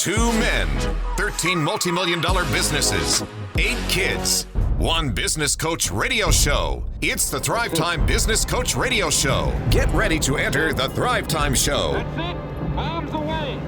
2 men, 13 multi-million-dollar businesses, 8 kids, 1 business coach radio show. It's the Thrivetime Business Coach Radio Show. Get ready to enter the Thrivetime Show. That's it. Arms away.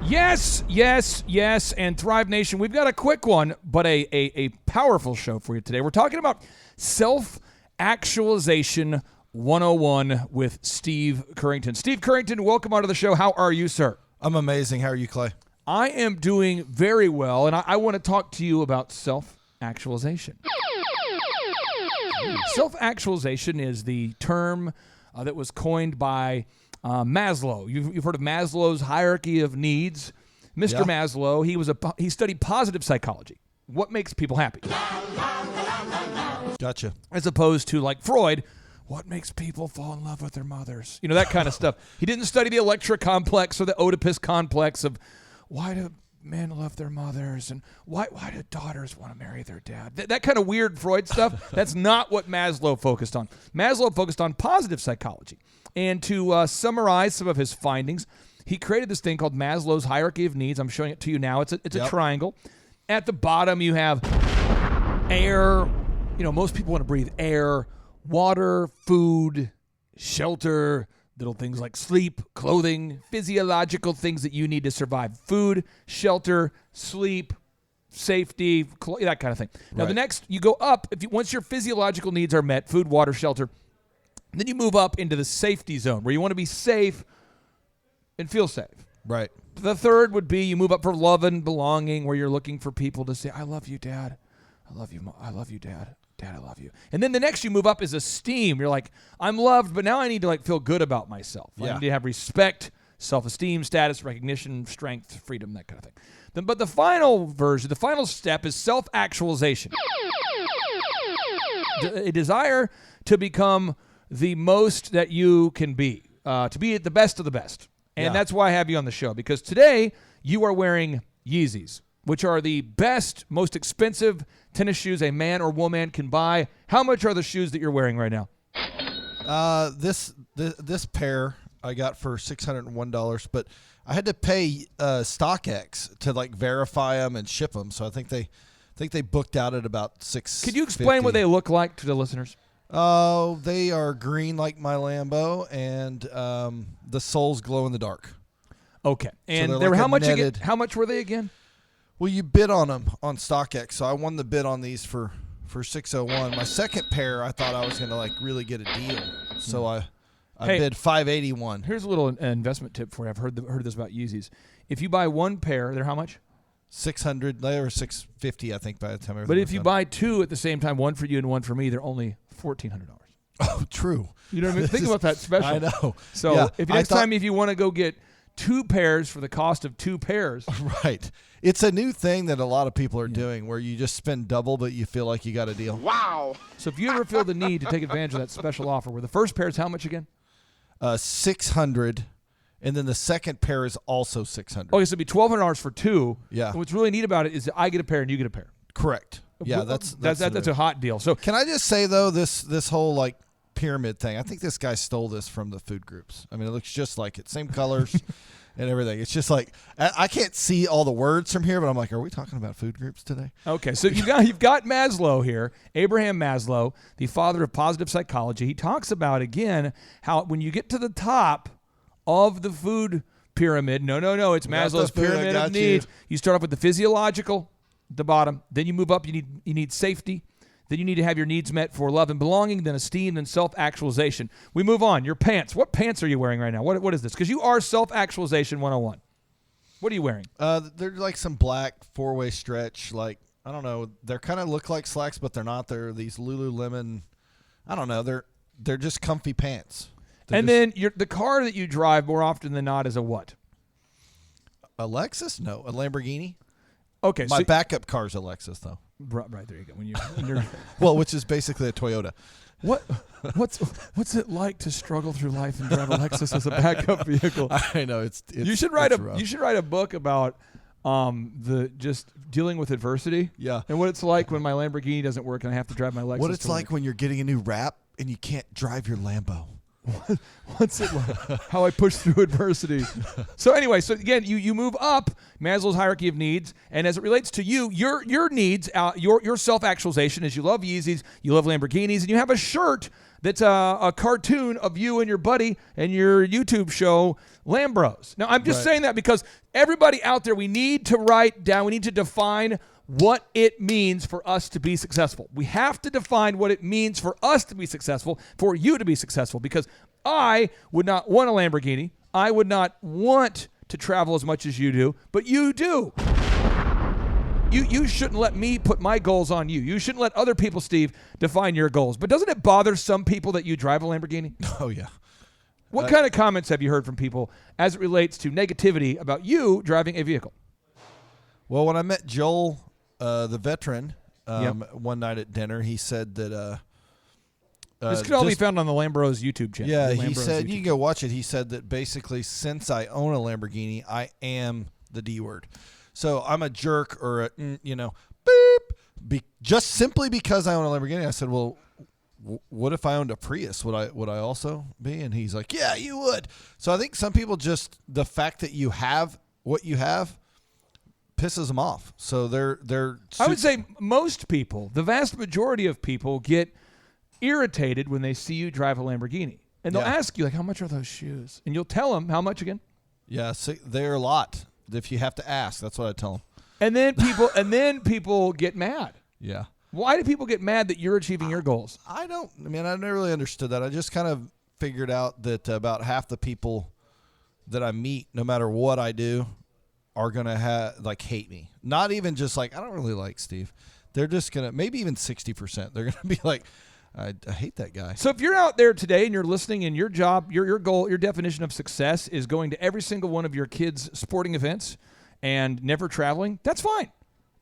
Yes, yes, yes, and Thrive Nation, we've got a quick one, but a powerful show for you today. We're talking about self-actualization 101 with Steve Currington. Steve Currington, welcome onto the show. How are you, sir? I'm amazing. How are you, Clay? I am doing very well, and I want to talk to you about self-actualization. Self-actualization is the term that was coined by Maslow. You've heard of Maslow's hierarchy of needs. Mr. Maslow, he studied positive psychology. What makes people happy? Gotcha. As opposed to, like Freud, what makes people fall in love with their mothers? You know, that kind of stuff. He didn't study the Electra complex or the Oedipus complex of why do men love their mothers and why do daughters want to marry their dad? That kind of weird Freud stuff, that's not what Maslow focused on. Maslow focused on positive psychology. And to summarize some of his findings, he created this thing called Maslow's hierarchy of needs. I'm showing it to you now. It's a triangle. At the bottom, you have air. You know, most people want to breathe air, water, food, shelter, little things like sleep, clothing, physiological things that you need to survive. Food, shelter, sleep, safety, that kind of thing. Now, the next, you go up. Once your physiological needs are met, food, water, shelter, then you move up into the safety zone where you want to be safe and feel safe. Right. The third would be you move up for love and belonging where you're looking for people to say, I love you, Dad. I love you, I love you, Dad. Dad, I love you. And then the next you move up is esteem. You're like, I'm loved, but now I need to feel good about myself. I need to have respect, self-esteem, status, recognition, strength, freedom, that kind of thing. But the final version, the final step is self-actualization. A desire to become the most that you can be, to be the best of the best. And that's why I have you on the show, because today you are wearing Yeezys, which are the best, most expensive tennis shoes a man or woman can buy. How much are the shoes that you're wearing right now? This pair I got for $601, but I had to pay StockX to verify them and ship them. So I think they booked out at about $650. Could you explain what they look like to the listeners? Oh, they are green like my Lambo, and the soles glow in the dark. Okay, and so they were how much? netted. How much were they again? Well, you bid on them on StockX, so I won the bid on these for $601. My second pair, I thought I was going to really get a deal, so I bid $581. Here's a little investment tip for you. I've heard this about Yeezys. If you buy one pair, they're how much? $600. They were $650, I think, by the time. But if you buy two at the same time, one for you and one for me, they're only $1,400. Oh, true. You know what I mean? Think about that special. I know. So if next time if you want to go get 2 pairs for the cost of 2 pairs. Right. It's a new thing that a lot of people are doing where you just spend double, but you feel like you got a deal. Wow. So if you ever feel the need to take advantage of that special offer, where the first pair is how much again? $600, and then the second pair is also $600. Okay, so it'd be $1,200 for 2. Yeah. And what's really neat about it is that I get a pair and you get a pair. Correct. Yeah, that's a hot deal. So can I just say though, this whole pyramid thing, I think this guy stole this from the food groups. I mean, it looks just like it, same colors and everything. It's just I can't see all the words from here, but I'm like, are we talking about food groups today? Okay, so you've got Maslow here, Abraham Maslow, the father of positive psychology. He talks about again how when you get to the top of the food pyramid, no, it's Maslow's pyramid of needs. You start off with the physiological. The bottom, then you move up. You need safety, then you need to have your needs met for love and belonging, then esteem, then self-actualization. We move on. Your pants. What pants are you wearing right now? What is this? Because you are self-actualization 101. What are you wearing? They're some black 4-way stretch. I don't know. They kind of look like slacks, but they're not. They're these Lululemon. I don't know. They're just comfy pants. Then the car that you drive more often than not is a what? A Lexus? No, a Lamborghini. Okay, my backup car's a Lexus, though. Right there you go. When you're well, which is basically a Toyota. What's it like to struggle through life and drive a Lexus as a backup vehicle? I know it's you should write a book about the just dealing with adversity. Yeah, and what it's like when my Lamborghini doesn't work and I have to drive my Lexus. What it's like when you're getting a new wrap and you can't drive your Lambo. What's it like? How I push through adversity. So anyway, so again, you move up Maslow's hierarchy of needs, and as it relates to you, your needs, your self-actualization is you love Yeezys, you love Lamborghinis, and you have a shirt that's a cartoon of you and your buddy and your YouTube show, Lambros. Now, I'm just saying that because everybody out there, we need to write down, we need to define what it means for us to be successful. We have to define what it means for us to be successful, for you to be successful, because I would not want a Lamborghini. I would not want to travel as much as you do, but you do. You shouldn't let me put my goals on you. You shouldn't let other people, Steve, define your goals. But doesn't it bother some people that you drive a Lamborghini? Oh, yeah. What kind of comments have you heard from people as it relates to negativity about you driving a vehicle? Well, when I met Joel, the veteran, one night at dinner, he said that... this could all be found on the Lambros YouTube channel. Yeah, he said, you can go watch it. He said that basically since I own a Lamborghini, I am the D word. So I'm a jerk or a, beep, just simply because I own a Lamborghini. I said, well, what if I owned a Prius? Would I also be? And he's like, yeah, you would. So I think some people just, the fact that you have what you have pisses them off. So they're I would say most people, the vast majority of people get irritated when they see you drive a Lamborghini. And they'll ask you, like, how much are those shoes? And you'll tell them how much again? Yeah, they're a lot. If you have to ask, that's what I tell them. And then people get mad. Yeah. Why do people get mad that you're achieving your goals? I never really understood that. I just kind of figured out that about half the people that I meet, no matter what I do, are going to hate me. Not even just like, I don't really like Steve. They're just going to, maybe even 60%. They're going to be like, I hate that guy. So if you're out there today and you're listening and your job, your goal, your definition of success is going to every single one of your kids' sporting events and never traveling, that's fine.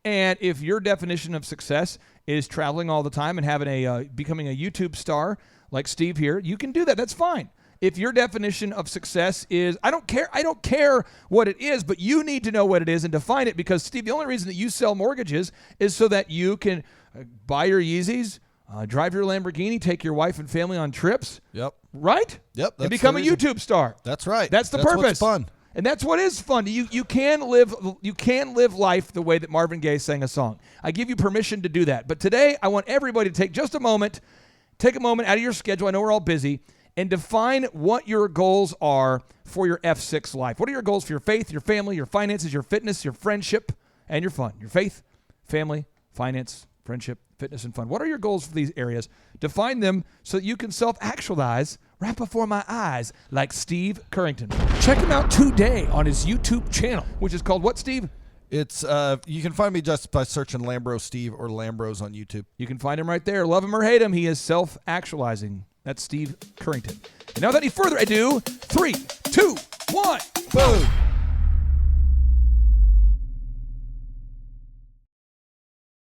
And if your definition of success is traveling all the time and having becoming a YouTube star like Steve here, you can do that. That's fine. If your definition of success is, I don't care what it is, but you need to know what it is and define it, because Steve, the only reason that you sell mortgages is so that you can buy your Yeezys, drive your Lamborghini, take your wife and family on trips. Yep. Right? Yep. And become a YouTube star. That's right. That's the purpose. What's fun. And that's what is fun. You can live life the way that Marvin Gaye sang a song. I give you permission to do that. But today, I want everybody to take a moment out of your schedule. I know we're all busy, and define what your goals are for your F6 life. What are your goals for your faith, your family, your finances, your fitness, your friendship, and your fun? Your faith, family, finance, friendship, fitness, and fun. What are your goals for these areas? Define them so that you can self-actualize right before my eyes like Steve Currington. Check him out today on his YouTube channel, which is called what, Steve? It's you can find me just by searching Lambro Steve or Lambros on YouTube. You can find him right there. Love him or hate him, he is self-actualizing. That's Steve Currington. And now without any further ado, 3, 2, 1, boom!